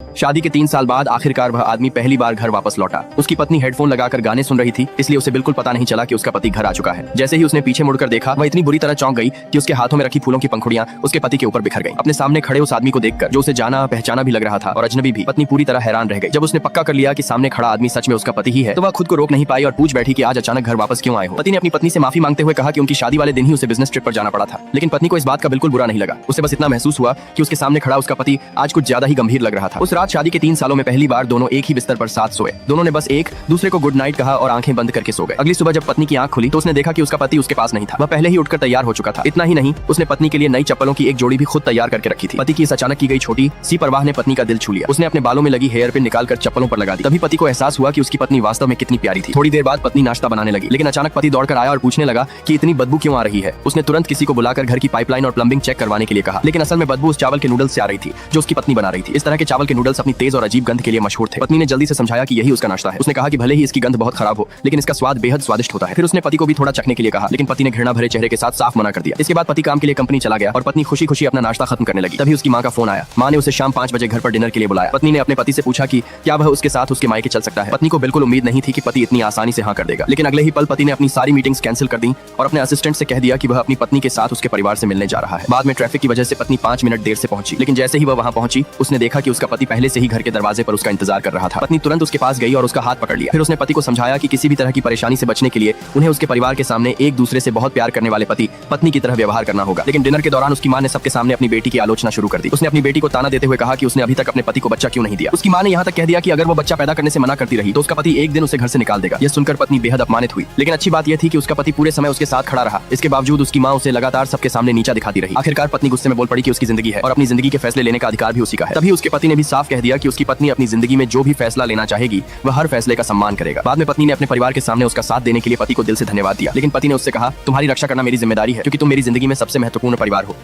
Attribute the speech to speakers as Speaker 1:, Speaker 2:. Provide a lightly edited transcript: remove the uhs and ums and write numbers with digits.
Speaker 1: शादी के 3 साल बाद आखिरकार वह आदमी पहली बार घर वापस लौटा। उसकी पत्नी हेडफोन लगाकर गाने सुन रही थी, इसलिए उसे बिल्कुल पता नहीं चला कि उसका पति घर आ चुका है। जैसे ही उसने पीछे मुड़कर देखा, वह इतनी बुरी तरह चौंक गई कि उसके हाथों में रखी फूलों की पंखुड़ियां उसके पति के ऊपर बिखर गईं। अपने सामने खड़े उस आदमी को देखकर, जो उसे जाना पहचाना भी लग रहा था और अजनबी भी, पत्नी पूरी तरह हैरान रह गई। जब उसने पक्का कर लिया कि सामने खड़ा आदमी सच में उसका पति ही है, तो वह खुद को रोक नहीं पाई और पूछ बैठी कि आज अचानक घर वापस क्यों आए हो। पति ने अपनी पत्नी से माफी मांगते हुए कहा कि उनकी शादी वाले दिन ही उसे बिजनेस ट्रिप पर जाना पड़ा था, लेकिन पत्नी को इस बात का बिल्कुल बुरा नहीं लगा। उसे बस इतना महसूस हुआ कि उसके सामने खड़ा उसका पति आज कुछ ज्यादा ही गंभीर लग रहा था। उस रात शादी के 3 सालों में पहली बार दोनों एक ही बिस्तर पर साथ सोए। दोनों ने बस एक दूसरे को गुड नाइट कहा और आंखें बंद करके सो गए। अगली सुबह जब पत्नी की आंख खुली तो उसने देखा कि उसका पति उसके पास नहीं था। वह पहले ही उठकर तैयार हो चुका था। इतना ही नहीं, उसने पत्नी के लिए नई चप्पलों की एक जोड़ी भी खुद तैयार करके रखी थी। पति की इस अचानक की गई छोटी सी परवाह ने पत्नी का दिल छू लिया। उसने अपने बालों में लगी हेयर पिन निकालकर चप्पलों पर लगा दी। तभी पति को एहसास हुआ कि उसकी पत्नी वास्तव में कितनी प्यारी थी। थोड़ी देर बाद पत्नी नाश्ता बनाने लगी, लेकिन अचानक पति दौड़कर आया और पूछने लगा कि इतनी बदबू क्यों आ रही है। उसने तुरंत किसी को बुलाकर घर की पाइपलाइन और प्लम्बिंग चेक करवाने के लिए कहा, लेकिन असल में बदबू उस चावल के नूडल्स से आ रही थी जो उसकी पत्नी बना रही थी। इस तरह के चावल के नूडल्स अपनी तेज और अजीब गंध के लिए मशहूर थे। पत्नी ने जल्दी से समझाया कि यही उसका नाश्ता है। उसने कहा कि भले ही इसकी गंध बहुत खराब हो, लेकिन इसका स्वाद बेहद स्वादिष्ट होता है। फिर उसने पति को भी थोड़ा चखने के लिए कहा, लेकिन पति ने घृणा भरे चेहरे के साथ साफ मना कर दिया। इसके बाद पति काम के लिए कंपनी चला गया और पत्नी खुशी खुशी अपना नाश्ता खत्म करने लगी। तभी उसकी माँ का फोन आया। माँ ने उसे शाम 5 बजे घर पर डिनर के लिए बुलाया। पत्नी ने अपने पति से पूछा कि क्या वह उसके साथ उसके मायके चल सकता है। पत्नी को बिल्कुल उम्मीद नहीं थी कि पति इतनी आसानी से हाँ कर देगा, लेकिन अगले ही पल पति ने अपनी सारी मीटिंग्स कैंसिल कर दी और अपने असिस्टेंट से कह दिया कि वह अपनी पत्नी के साथ उसके परिवार से मिलने जा रहा है। बाद में ट्रैफिक की वजह से पत्नी 5 मिनट देर से पहुंची, लेकिन जैसे ही वह वहां पहुंची, उसने देखा कि उसका पति पहले से ही घर के दरवाजे पर उसका इंतजार कर रहा था। पत्नी तुरंत उसके पास गई और उसका हाथ पकड़ लिया। फिर उसने पति को समझाया कि किसी भी तरह की परेशानी से बचने के लिए उन्हें उसके परिवार के सामने एक दूसरे से बहुत प्यार करने वाले पति पत्नी की तरह व्यवहार करना होगा। लेकिन डिनर के दौरान उसकी मां ने सबके सामने अपनी बेटी की आलोचना शुरू कर दी। उसने अपनी बेटी को ताना देते हुए कहा कि उसने अभी तक अपने पति को बच्चा क्यों नहीं दिया। उसकी मां ने यहाँ तक कह दिया कि अगर वो बच्चा पैदा करने से मना करती रही तो उसका पति एक दिन उसे घर से निकाल देगा। यह सुनकर पत्नी बेहद अपमानित हुई, लेकिन अच्छी बात यह थी कि उसका पति पूरे समय उसके साथ खड़ा रहा। इसके बावजूद उसकी मां उसे लगातार सबके सामने नीचा दिखाती रही। आखिरकार पत्नी गुस्से में बोल पड़ी कि उसकी जिंदगी है और अपनी जिंदगी के फैसले लेने का अधिकार भी उसी का है। तभी उसके पति ने भी साफ कह दिया कि उसकी पत्नी अपनी जिंदगी में जो भी फैसला लेना चाहेगी वह हर फैसले का सम्मान करेगा। बाद में पत्नी ने अपने परिवार के सामने उसका साथ देने के लिए पति को दिल से धन्यवाद दिया, लेकिन पति ने उससे कहा, तुम्हारी रक्षा करना मेरी जिम्मेदारी है क्योंकि तुम मेरी जिंदगी में सबसे महत्वपूर्ण परिवार हो।